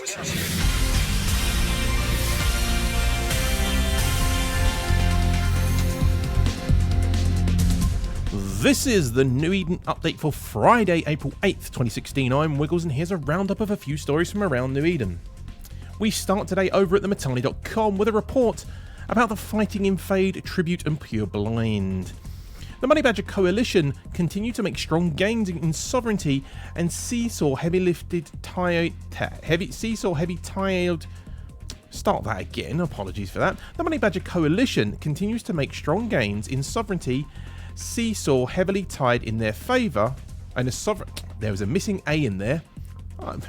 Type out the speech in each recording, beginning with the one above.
This is the New Eden update for Friday, April 8th, 2016. I'm Wiggles, and here's a roundup of a few stories from around New Eden. We start today over at themitani.com with a report about the Fighting in Fade, Tribute and Pure Blind. The Money Badger Coalition continue to make strong gains in sovereignty and seesaw heavy tiled. Start that again, apologies for that. The Money Badger Coalition continues to make strong gains in sovereignty, seesaw heavily tied in their favour, and there was a missing A in there.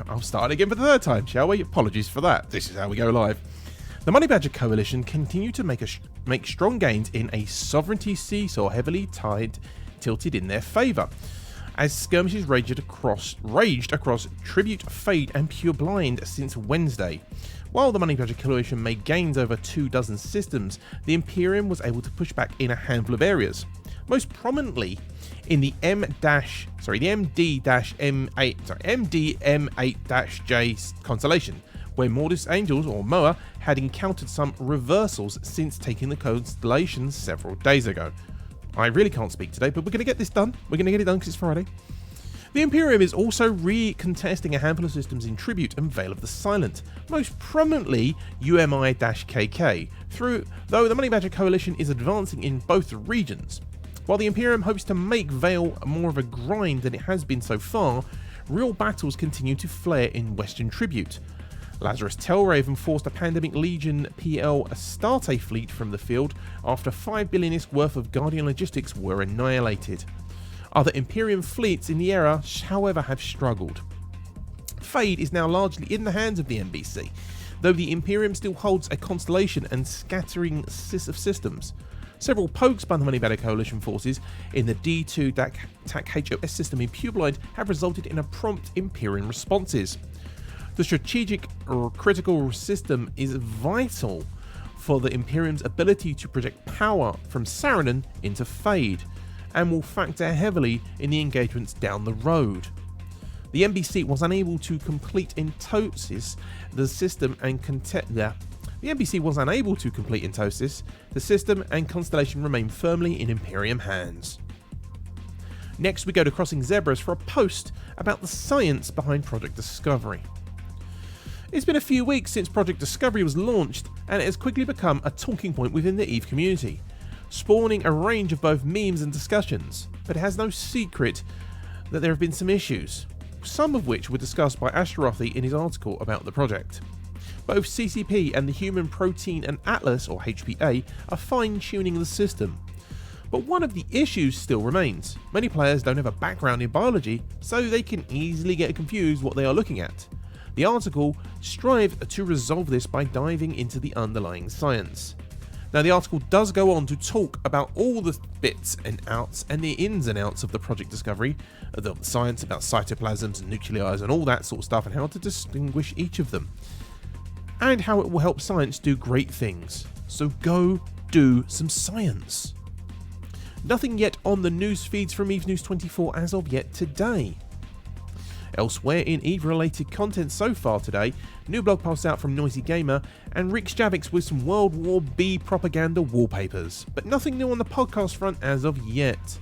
I'll start again for the third time, shall we? Apologies for that. This is how we go live. The Money Badger Coalition continue to make strong gains in a sovereignty seesaw heavily tilted in their favour, as skirmishes raged across Tribute, Fade and Pure Blind since Wednesday. While the Money Badger Coalition made gains over 24 systems, the Imperium was able to push back in a handful of areas, most prominently in the MD-M8-J constellation, where Mortis Angels, or MOA, had encountered some reversals since taking the constellation several days ago. I really can't speak today, but we're going to get this done. We're going to get it done because it's Friday. The Imperium is also recontesting a handful of systems in Tribute and Veil of the Silent, most prominently UMI-KK, though the Money Badger Coalition is advancing in both regions. While the Imperium hopes to make Veil more of a grind than it has been so far, real battles continue to flare in Western Tribute. Lazarus Telraven forced a Pandemic Legion PL Astarte fleet from the field after 5 billion ISK worth of Guardian logistics were annihilated. Other Imperium fleets in the area, however, have struggled. Fade is now largely in the hands of the MBC, though the Imperium still holds a constellation and scattering of systems. Several pokes by the Money Badger Coalition forces in the D2 TAC HOS system in Pure Blind have resulted in prompt Imperium responses. The strategic critical system is vital for the Imperium's ability to project power from Saranen into Fade, and will factor heavily in the engagements down the road. The MBC was unable to complete Entosis, the system and the system and constellation remain firmly in Imperium hands. Next we go to Crossing Zebras for a post about the science behind Project Discovery. It's been a few weeks since Project Discovery was launched, and it has quickly become a talking point within the EVE community, spawning a range of both memes and discussions, but it has no secret that there have been some issues, some of which were discussed by Ashtarothi in his article about the project. Both CCP and the Human Protein and Atlas, or HPA, are fine-tuning the system. But one of the issues still remains. Many players don't have a background in biology, so they can easily get confused what they are looking at. The article strives to resolve this by diving into the underlying science. Now, the article does go on to talk about all the bits and outs and the ins and outs of the Project Discovery, the science about cytoplasms and nuclei and all that sort of stuff, and how to distinguish each of them, and how it will help science do great things. So go do some science. Nothing yet on the news feeds from EVE News 24 as of yet today. Elsewhere in EVE related content so far today, new blog posts out from Noisy Gamer and Rick Javix with some World War B propaganda wallpapers, but nothing new on the podcast front as of yet.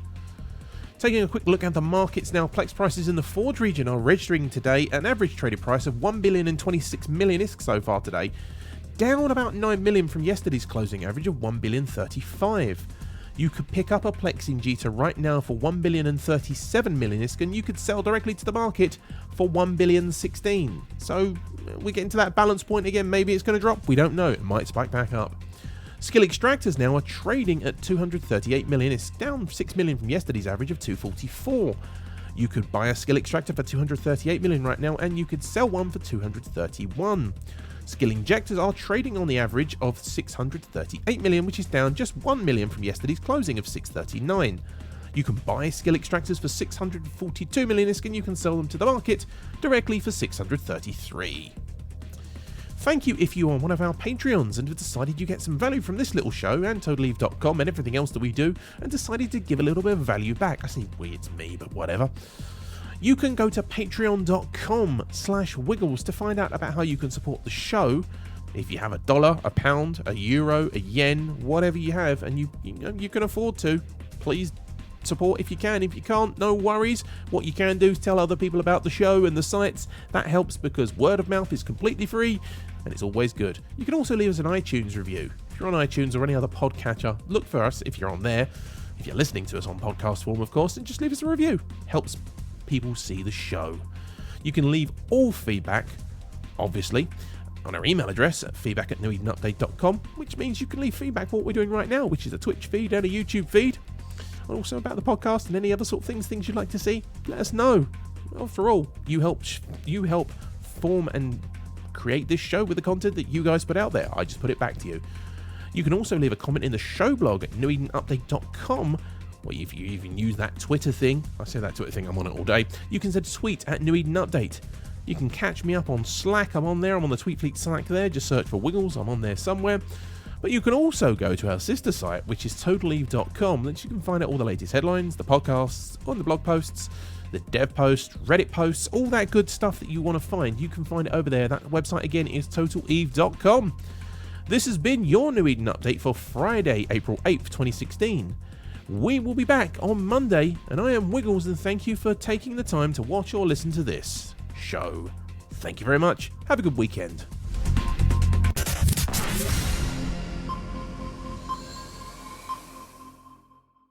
Taking a quick look at the markets now, Plex prices in the Forge region are registering today an average traded price of 1,026 million ISK so far today, down about 9 million from yesterday's closing average of 1,035. You could pick up a Plex in Jita right now for 1,037 million ISK, and you could sell directly to the market for 1,016. So we're getting to that balance point again. Maybe it's going to drop. We don't know. It might spike back up. Skill extractors now are trading at 238 million ISK, down 6 million from yesterday's average of 244. You could buy a skill extractor for 238 million right now, and you could sell one for 231. Skill injectors are trading on the average of 638 million, which is down just 1 million from yesterday's closing of 639. You can buy skill extractors for 642 million ISK, and you can sell them to the market directly for 633. Thank you if you are one of our Patreons and have decided you get some value from this little show and TotalEve.com and everything else that we do, and decided to give a little bit of value back. I say we, it's me, but whatever. You can go to patreon.com/wiggles to find out about how you can support the show. If you have $1, £1, €1, yen, whatever you have, and you can afford to, please support if you can. If you can't, no worries. What you can do is tell other people about the show and the sites. That helps because word of mouth is completely free and it's always good. You can also leave us an iTunes review. If you're on iTunes or any other podcatcher, look for us if you're on there. If you're listening to us on podcast form, of course, and just leave us a review. Helps people see the show. You can leave all feedback, obviously, on our email address at feedback@newedenupdate.com, which means you can leave feedback for what we're doing right now, which is a Twitch feed and a YouTube feed, and also about the podcast and any other sort of things you'd like to see. Let us know. After all, you help form and create this show with the content that you guys put out there. I just put it back to you. You can also leave a comment in the show blog at newedenupdate.com, or if you even use that Twitter thing, I say that Twitter thing, I'm on it all day, you can send a tweet at newedenupdate. You can catch me up on Slack. I'm on there. I'm on the Tweetfleet Slack there. Just search for Wiggles. I'm on there somewhere. But you can also go to our sister site, which is totaleve.com. That you can find out all the latest headlines, the podcasts, on the blog posts, the dev posts, Reddit posts, all that good stuff that you want to find. You can find it over there. That website again is totaleve.com. This has been your New Eden update for Friday, April 8th, 2016. We will be back on Monday, and I am Wiggles, and thank you for taking the time to watch or listen to this show. Thank you very much. Have a good weekend.